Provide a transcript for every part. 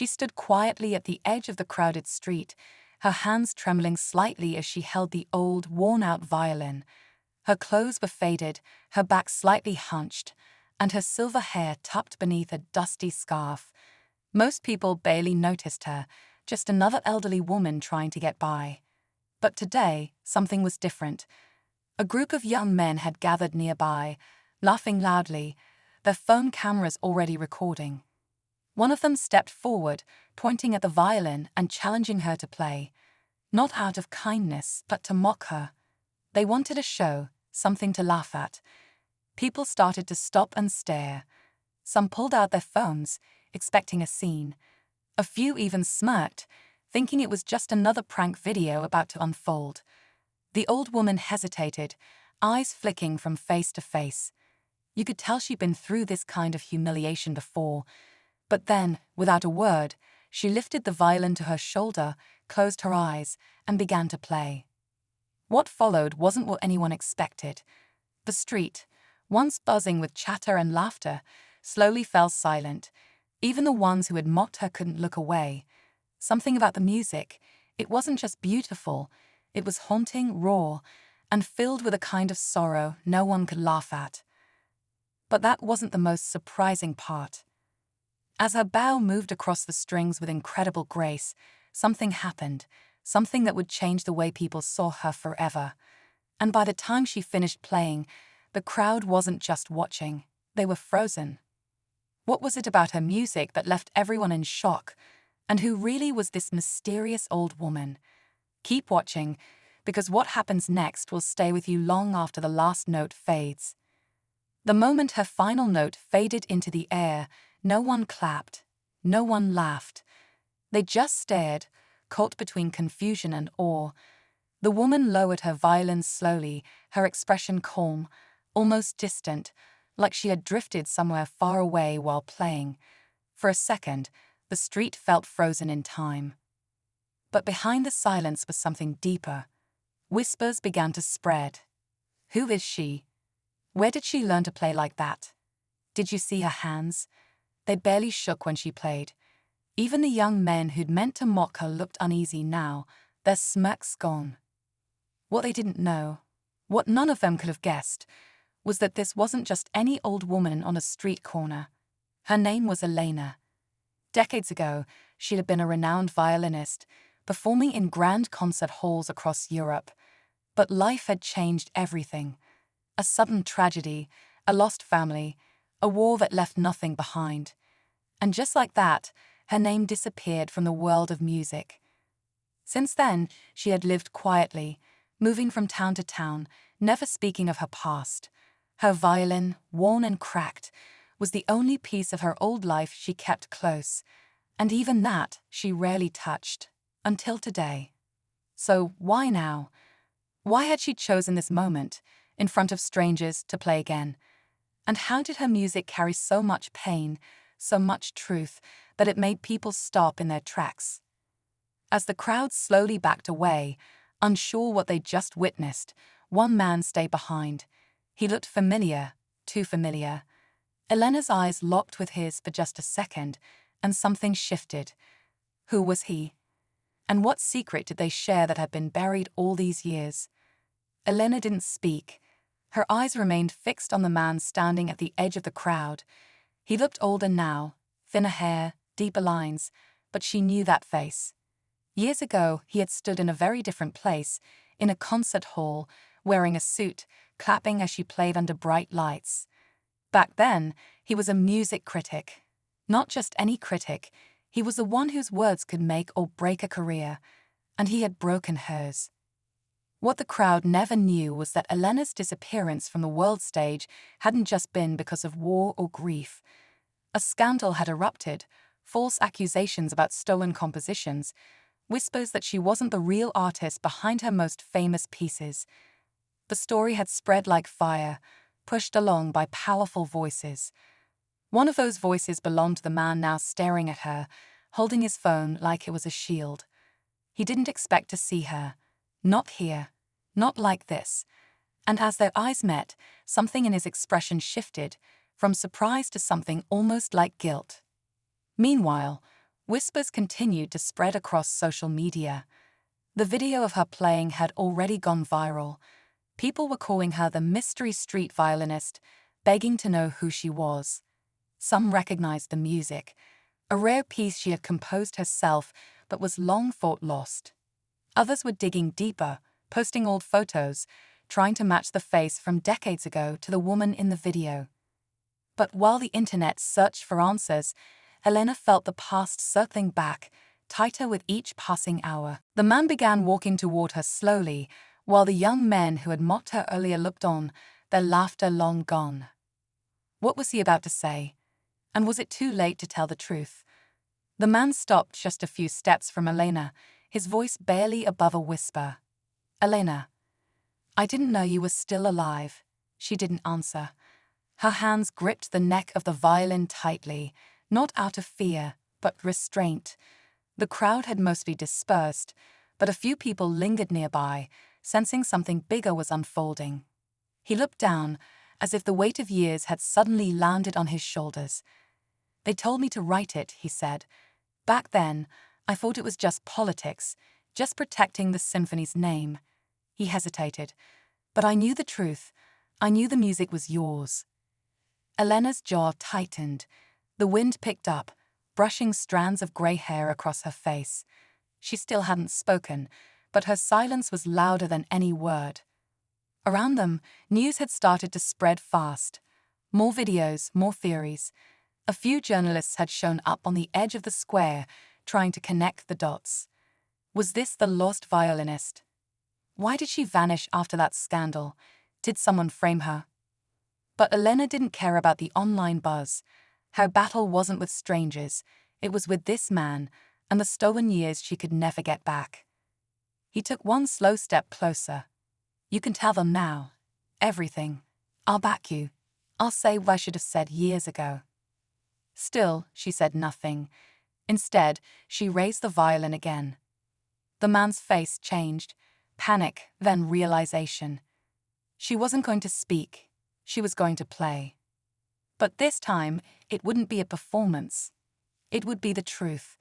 She stood quietly at the edge of the crowded street, her hands trembling slightly as she held the old, worn-out violin. Her clothes were faded, her back slightly hunched, and her silver hair tucked beneath a dusty scarf. Most people barely noticed her, just another elderly woman trying to get by. But today, something was different. A group of young men had gathered nearby, laughing loudly, their phone cameras already recording. One of them stepped forward, pointing at the violin and challenging her to play. Not out of kindness, but to mock her. They wanted a show, something to laugh at. People started to stop and stare. Some pulled out their phones, expecting a scene. A few even smirked, thinking it was just another prank video about to unfold. The old woman hesitated, eyes flicking from face to face. You could tell she'd been through this kind of humiliation before. But then, without a word, she lifted the violin to her shoulder, closed her eyes, and began to play. What followed wasn't what anyone expected. The street, once buzzing with chatter and laughter, slowly fell silent. Even the ones who had mocked her couldn't look away. Something about the music, it wasn't just beautiful, it was haunting, raw, and filled with a kind of sorrow no one could laugh at. But that wasn't the most surprising part. As her bow moved across the strings with incredible grace, something happened, something that would change the way people saw her forever. And by the time she finished playing, the crowd wasn't just watching, they were frozen. What was it about her music that left everyone in shock? And who really was this mysterious old woman? Keep watching, because what happens next will stay with you long after the last note fades. The moment her final note faded into the air, no one clapped, no one laughed. They just stared, caught between confusion and awe. The woman lowered her violin slowly, her expression calm, almost distant, like she had drifted somewhere far away while playing. For a second, the street felt frozen in time. But behind the silence was something deeper. Whispers began to spread. Who is she? Where did she learn to play like that? Did you see her hands? They barely shook when she played. Even the young men who'd meant to mock her looked uneasy now, their smirks gone. What they didn't know, what none of them could have guessed, was that this wasn't just any old woman on a street corner. Her name was Elena. Decades ago, she had been a renowned violinist, performing in grand concert halls across Europe. But life had changed everything. A sudden tragedy, a lost family, a war that left nothing behind. And just like that, her name disappeared from the world of music. Since then, she had lived quietly, moving from town to town, never speaking of her past. Her violin, worn and cracked, was the only piece of her old life she kept close, and even that she rarely touched, until today. So why now? Why had she chosen this moment, in front of strangers, to play again? And how did her music carry so much pain, so much truth, that it made people stop in their tracks? As the crowd slowly backed away, unsure what they'd just witnessed, one man stayed behind. He looked familiar, too familiar. Elena's eyes locked with his for just a second, and something shifted. Who was he? And what secret did they share that had been buried all these years? Elena didn't speak. Her eyes remained fixed on the man standing at the edge of the crowd. He looked older now, thinner hair, deeper lines, but she knew that face. Years ago, he had stood in a very different place, in a concert hall, wearing a suit, clapping as she played under bright lights. Back then, he was a music critic. Not just any critic, he was the one whose words could make or break a career, and he had broken hers. What the crowd never knew was that Elena's disappearance from the world stage hadn't just been because of war or grief. A scandal had erupted, false accusations about stolen compositions, whispers that she wasn't the real artist behind her most famous pieces. The story had spread like fire, pushed along by powerful voices. One of those voices belonged to the man now staring at her, holding his phone like it was a shield. He didn't expect to see her. Not here. Not like this. And as their eyes met, something in his expression shifted, from surprise to something almost like guilt. Meanwhile, Whispers continued to spread across social media. The video of her playing had already gone viral. People were calling her the mystery street violinist, begging to know who she was. Some recognized the music, a rare piece she had composed herself but was long thought lost. Others were digging deeper, posting old photos, trying to match the face from decades ago to the woman in the video. But while the internet searched for answers, Elena felt the past circling back, tighter with each passing hour. The man began walking toward her slowly, while the young men who had mocked her earlier looked on, their laughter long gone. What was he about to say? And was it too late to tell the truth? The man stopped just a few steps from Elena, his voice barely above a whisper. "Elena, I didn't know you were still alive." She didn't answer. Her hands gripped the neck of the violin tightly, not out of fear, but restraint. The crowd had mostly dispersed, but a few people lingered nearby, sensing something bigger was unfolding. He looked down, as if the weight of years had suddenly landed on his shoulders. "They told me to write it," he said. "Back then, I thought it was just politics, just protecting the symphony's name." He hesitated. "But I knew the truth. I knew the music was yours." Elena's jaw tightened. The wind picked up, brushing strands of grey hair across her face. She still hadn't spoken, but her silence was louder than any word. Around them, news had started to spread fast. More videos, more theories. A few journalists had shown up on the edge of the square, trying to connect the dots. Was this the lost violinist? Why did she vanish after that scandal? Did someone frame her? But Elena didn't care about the online buzz. Her battle wasn't with strangers, it was with this man, and the stolen years she could never get back. He took one slow step closer. "You can tell them now. Everything. I'll back you. I'll say what I should have said years ago." Still, she said nothing. Instead, she raised the violin again. The man's face changed. Panic, then realization. She wasn't going to speak. She was going to play. But this time, it wouldn't be a performance. It would be the truth.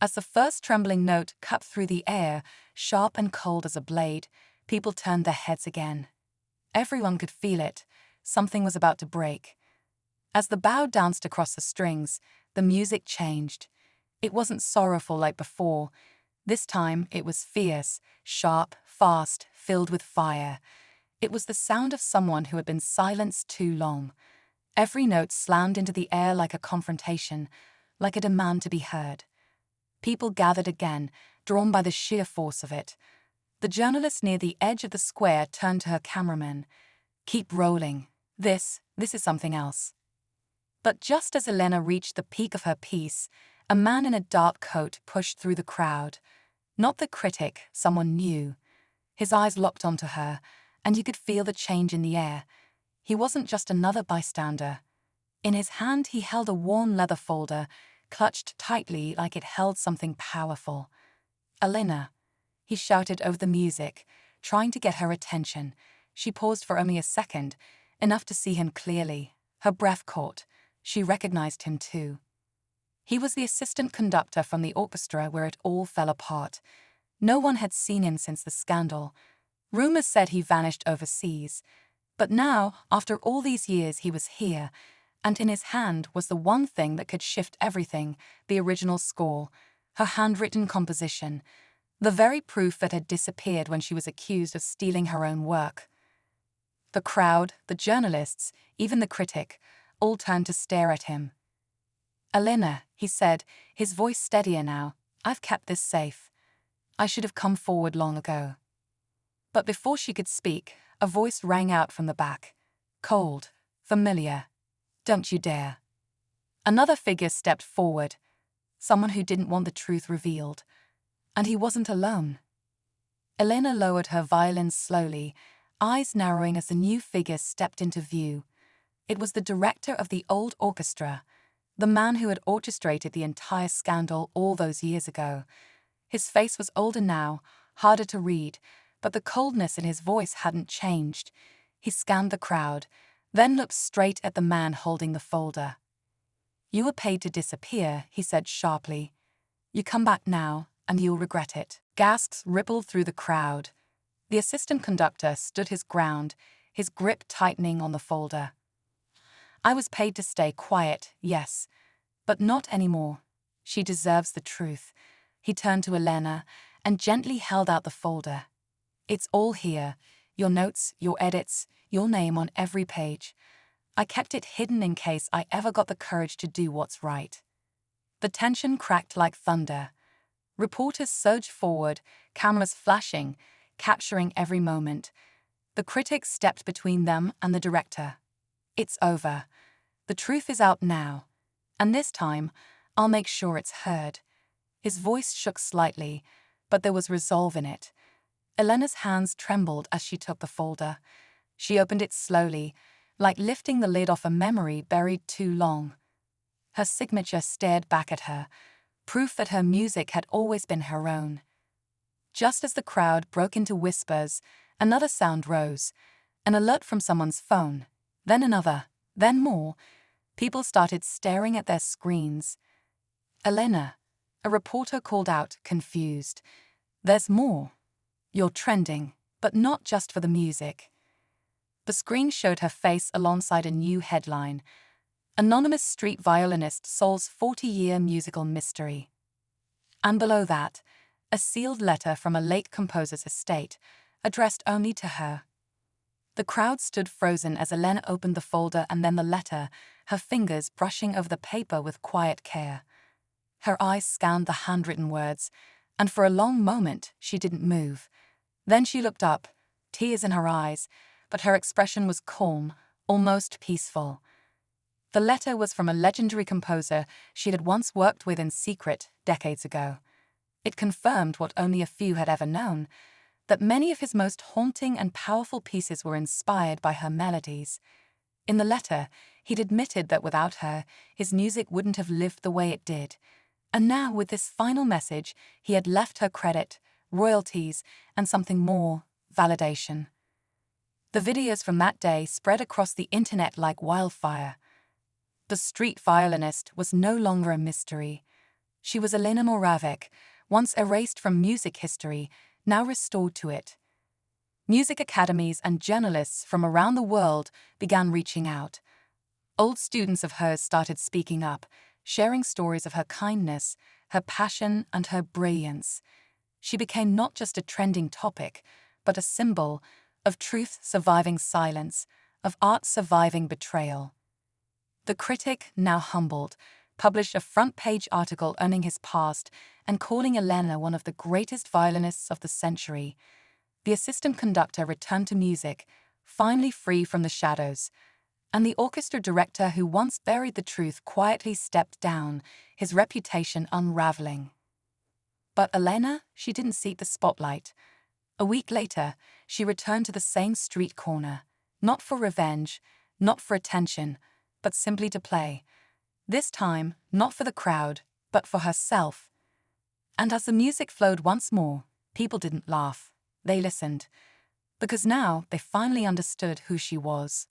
As the first trembling note cut through the air, sharp and cold as a blade, people turned their heads again. Everyone could feel it. Something was about to break. As the bow danced across the strings, the music changed. It wasn't sorrowful like before. This time, it was fierce, sharp, fast, filled with fire. It was the sound of someone who had been silenced too long. Every note slammed into the air like a confrontation, like a demand to be heard. People gathered again, drawn by the sheer force of it. The journalist near the edge of the square turned to her cameraman. "Keep rolling. This is something else." But just as Elena reached the peak of her piece, a man in a dark coat pushed through the crowd. Not the critic, someone new. His eyes locked onto her, and you could feel the change in the air. He wasn't just another bystander. In his hand he held a worn leather folder, clutched tightly like it held something powerful. "Elena," he shouted over the music, trying to get her attention. She paused for only a second, enough to see him clearly. Her breath caught. She recognized him too. He was the assistant conductor from the orchestra where it all fell apart. No one had seen him since the scandal. Rumors said he vanished overseas. But now, after all these years, he was here, and in his hand was the one thing that could shift everything, the original score, her handwritten composition, the very proof that had disappeared when she was accused of stealing her own work. The crowd, the journalists, even the critic, all turned to stare at him. "Elena," he said, his voice steadier now, "I've kept this safe. I should have come forward long ago." But before she could speak, a voice rang out from the back. Cold, familiar. "Don't you dare." Another figure stepped forward, someone who didn't want the truth revealed. And he wasn't alone. Elena lowered her violin slowly, eyes narrowing as the new figure stepped into view. It was the director of the old orchestra, the man who had orchestrated the entire scandal all those years ago. His face was older now, harder to read, but the coldness in his voice hadn't changed. He scanned the crowd, then looked straight at the man holding the folder. "You were paid to disappear," he said sharply. You come back now, and you'll regret it." Gasps rippled through the crowd. The assistant conductor stood his ground, his grip tightening on the folder. "I was paid to stay quiet, yes, but not anymore. She deserves the truth." He turned to Elena and gently held out the folder. "It's all here, your notes, your edits, your name on every page. I kept it hidden in case I ever got the courage to do what's right." The tension cracked like thunder. Reporters surged forward, cameras flashing, capturing every moment. The critics stepped between them and the director. "It's over. The truth is out now. And this time, I'll make sure it's heard." His voice shook slightly, but there was resolve in it. Elena's hands trembled as she took the folder. She opened it slowly, like lifting the lid off a memory buried too long. Her signature stared back at her, proof that her music had always been her own. Just as the crowd broke into whispers, another sound rose, an alert from someone's phone, then another, then more. People started staring at their screens. "Elena," a reporter called out, confused. "There's more. You're trending, but not just for the music." The screen showed her face alongside a new headline: "Anonymous street violinist solves 40-year musical mystery." And below that, a sealed letter from a late composer's estate, addressed only to her. The crowd stood frozen as Elena opened the folder and then the letter, her fingers brushing over the paper with quiet care. Her eyes scanned the handwritten words, and for a long moment she didn't move. Then she looked up, tears in her eyes, but her expression was calm, almost peaceful. The letter was from a legendary composer she had once worked with in secret decades ago. It confirmed what only a few had ever known, that many of his most haunting and powerful pieces were inspired by her melodies. In the letter, he'd admitted that without her, his music wouldn't have lived the way it did. And now, with this final message, he had left her credit, royalties, and something more: validation. The videos from that day spread across the internet like wildfire. The street violinist was no longer a mystery. She was Elena Moravec, once erased from music history, now restored to it. Music academies and journalists from around the world began reaching out. Old students of hers started speaking up, sharing stories of her kindness, her passion, and her brilliance. She became not just a trending topic, but a symbol of truth surviving silence, of art surviving betrayal. The critic, now humbled, published a front-page article owning his past and calling Elena one of the greatest violinists of the century. The assistant conductor returned to music, finally free from the shadows, and the orchestra director who once buried the truth quietly stepped down, his reputation unraveling. But Elena, she didn't seek the spotlight. A week later, she returned to the same street corner, not for revenge, not for attention, but simply to play. This time, not for the crowd, but for herself. And as the music flowed once more, people didn't laugh. They listened. Because now they finally understood who she was.